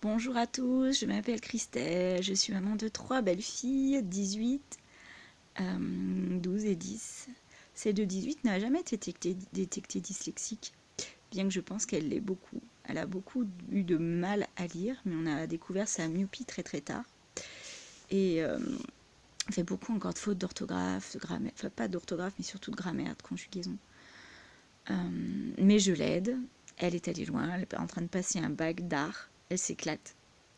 Bonjour à tous, je m'appelle Christelle, je suis maman de 3 belles filles, 18, 12 et 10. Celle de 18 n'a jamais été détectée dyslexique, bien que je pense qu'elle l'est beaucoup. Elle a beaucoup eu de mal à lire, mais on a découvert sa myopie très très tard. Et elle fait beaucoup encore de fautes d'orthographe, de grammaire, enfin pas d'orthographe, mais surtout de grammaire, de conjugaison. Mais je l'aide, elle est allée loin, elle est en train de passer un bac d'art, elle s'éclate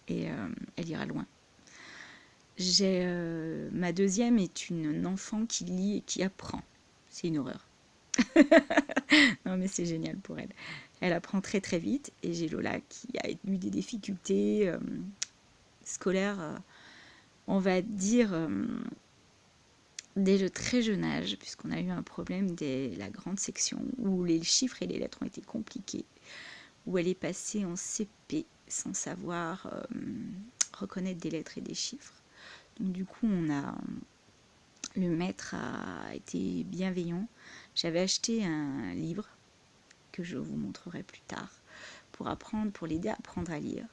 et elle ira loin. Ma deuxième est une enfant qui lit et qui apprend. C'est une horreur. Non mais c'est génial pour elle. Elle apprend très très vite et j'ai Lola qui a eu des difficultés scolaires, on va dire, dès le très jeune âge, puisqu'on a eu un problème dès la grande section où les chiffres et les lettres ont été compliqués, où elle est passée en CP sans savoir reconnaître des lettres et des chiffres. Donc du coup, le maître a été bienveillant. J'avais acheté un livre que je vous montrerai plus tard pour l'aider à apprendre à lire.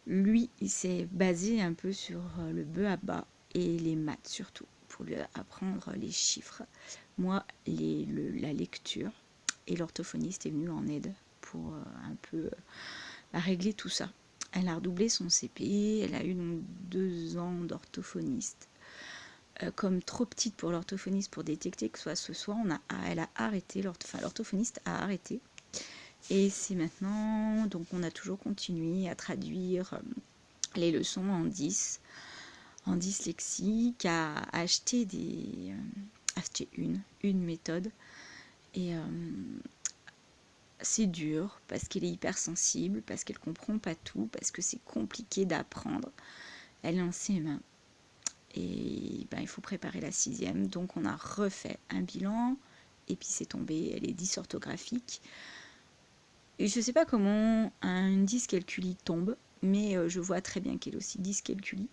Lui, il s'est basé un peu sur le b.a.-ba et les maths surtout, pour lui apprendre les chiffres. Moi, la lecture, et l'orthophoniste est venu en aide pour un peu régler tout ça. Elle a redoublé son CP, elle a eu donc 2 ans d'orthophoniste. Comme trop petite pour l'orthophoniste pour détecter que ce soit, elle a arrêté, l'orthophoniste a arrêté. Et c'est maintenant, donc on a toujours continué à traduire les leçons en dyslexique, à acheter une méthode. Et c'est dur parce qu'elle est hypersensible, parce qu'elle comprend pas tout, parce que c'est compliqué d'apprendre. Elle est en CM1. Et ben, il faut préparer la 6e. Donc on a refait un bilan. Et puis c'est tombé, elle est dysorthographique. Et je ne sais pas comment une dyscalculie tombe, mais je vois très bien qu'elle est aussi dyscalculie.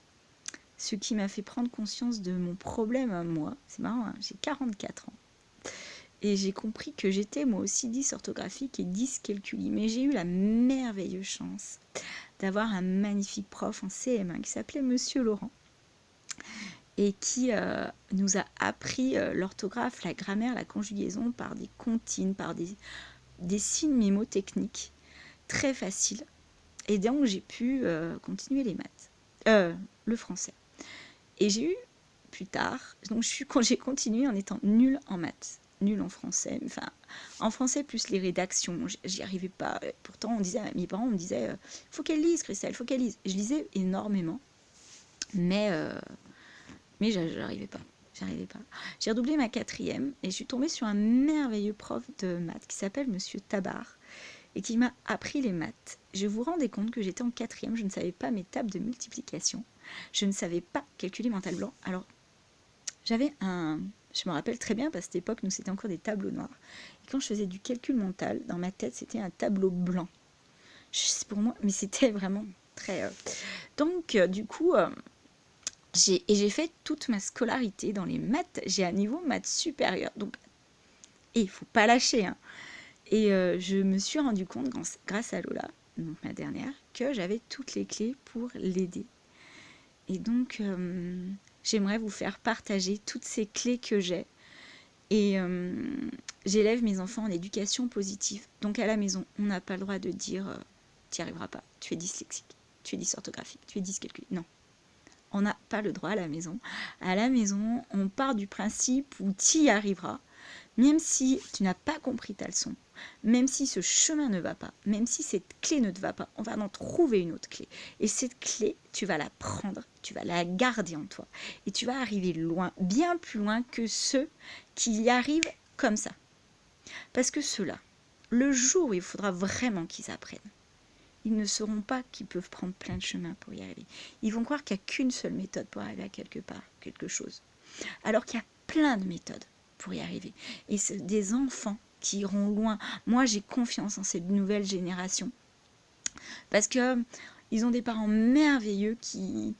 Ce qui m'a fait prendre conscience de mon problème à moi. C'est marrant, hein, j'ai 44 ans. Et j'ai compris que j'étais moi aussi dysorthographique et dyscalculie. Mais j'ai eu la merveilleuse chance d'avoir un magnifique prof en CM1 qui s'appelait Monsieur Laurent et qui nous a appris l'orthographe, la grammaire, la conjugaison par des comptines, par des signes mémotechniques très faciles. Et donc j'ai pu continuer les maths, le français. Et j'ai eu plus tard, donc j'ai continué en étant nulle en maths, nulle en français, enfin en français plus les rédactions, j'y arrivais pas. Pourtant mes parents me disaient, faut qu'elle lise Christelle, faut qu'elle lise. Je lisais énormément, mais j'arrivais pas. J'ai redoublé ma 4e et je suis tombée sur un merveilleux prof de maths qui s'appelle Monsieur Tabar et qui m'a appris les maths. Je vous rendais compte que j'étais en 4e, je ne savais pas mes tables de multiplication, je ne savais pas calculer mental blanc. Alors, je me rappelle très bien, parce qu'à cette époque, nous, c'était encore des tableaux noirs. Et quand je faisais du calcul mental, dans ma tête, c'était un tableau blanc. Pour moi, mais c'était vraiment très... Donc, du coup, j'ai fait toute ma scolarité dans les maths. J'ai un niveau maths supérieur. Donc, il ne faut pas lâcher, hein. Et je me suis rendu compte, grâce à Lola, donc ma dernière, que j'avais toutes les clés pour l'aider. Et donc, j'aimerais vous faire partager toutes ces clés que j'ai. Et j'élève mes enfants en éducation positive. Donc à la maison, on n'a pas le droit de dire tu n'y arriveras pas, tu es dyslexique, tu es dysorthographique, tu es dyscalculique. Non, on n'a pas le droit à la maison. À la maison, on part du principe où tu y arriveras, même si tu n'as pas compris ta leçon, même si ce chemin ne va pas, même si cette clé ne te va pas, on va en trouver une autre clé. Et cette clé, tu vas la prendre, tu vas la garder en toi. Et tu vas arriver loin, bien plus loin que ceux qui y arrivent comme ça. Parce que ceux-là, le jour où il faudra vraiment qu'ils apprennent, ils ne sauront pas qu'ils peuvent prendre plein de chemins pour y arriver. Ils vont croire qu'il n'y a qu'une seule méthode pour arriver à quelque part, quelque chose. Alors qu'il y a plein de méthodes pour y arriver. Et c'est des enfants qui iront loin. Moi, j'ai confiance en cette nouvelle génération. Parce que ils ont des parents merveilleux qui,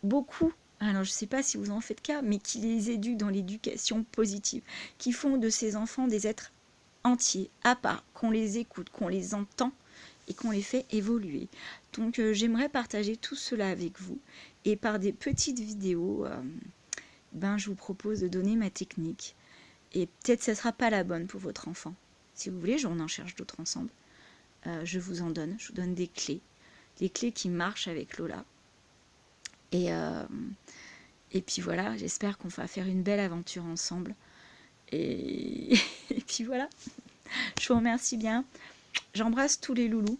beaucoup, alors je ne sais pas si vous en faites cas, mais qui les éduquent dans l'éducation positive, qui font de ces enfants des êtres entiers, à part, qu'on les écoute, qu'on les entend, et qu'on les fait évoluer. Donc j'aimerais partager tout cela avec vous et par des petites vidéos, je vous propose de donner ma technique et peut-être que ce ne sera pas la bonne pour votre enfant. Si vous voulez, on en cherche d'autres ensemble. Je vous donne des clés qui marchent avec Lola. Et puis voilà, j'espère qu'on va faire une belle aventure ensemble. Et puis voilà, je vous remercie bien. J'embrasse tous les loulous.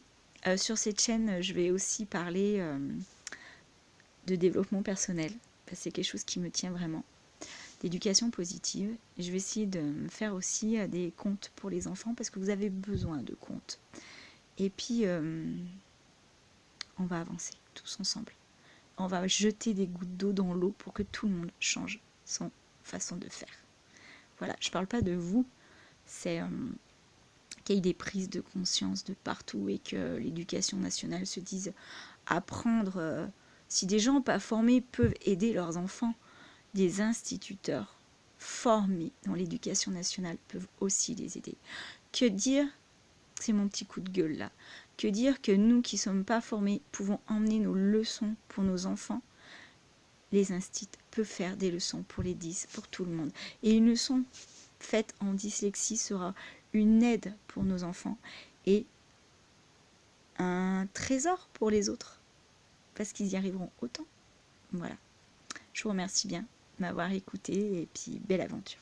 Sur cette chaîne, je vais aussi parler de développement personnel, parce que c'est quelque chose qui me tient vraiment. D'éducation positive. Et je vais essayer de me faire aussi des contes pour les enfants, parce que vous avez besoin de contes. Et puis, on va avancer tous ensemble. On va jeter des gouttes d'eau dans l'eau pour que tout le monde change son façon de faire. Voilà, je ne parle pas de vous, c'est qu'il y ait des prises de conscience de partout et que l'éducation nationale se dise apprendre, si des gens pas formés peuvent aider leurs enfants, des instituteurs formés dans l'éducation nationale peuvent aussi les aider. Que dire, c'est mon petit coup de gueule là, que dire que nous qui ne sommes pas formés pouvons emmener nos leçons pour nos enfants. Les instituts peuvent faire des leçons pour les 10, pour tout le monde. Et une leçon faite en dyslexie sera une aide pour nos enfants et un trésor pour les autres, parce qu'ils y arriveront autant. Voilà. Je vous remercie bien de m'avoir écouté et puis belle aventure.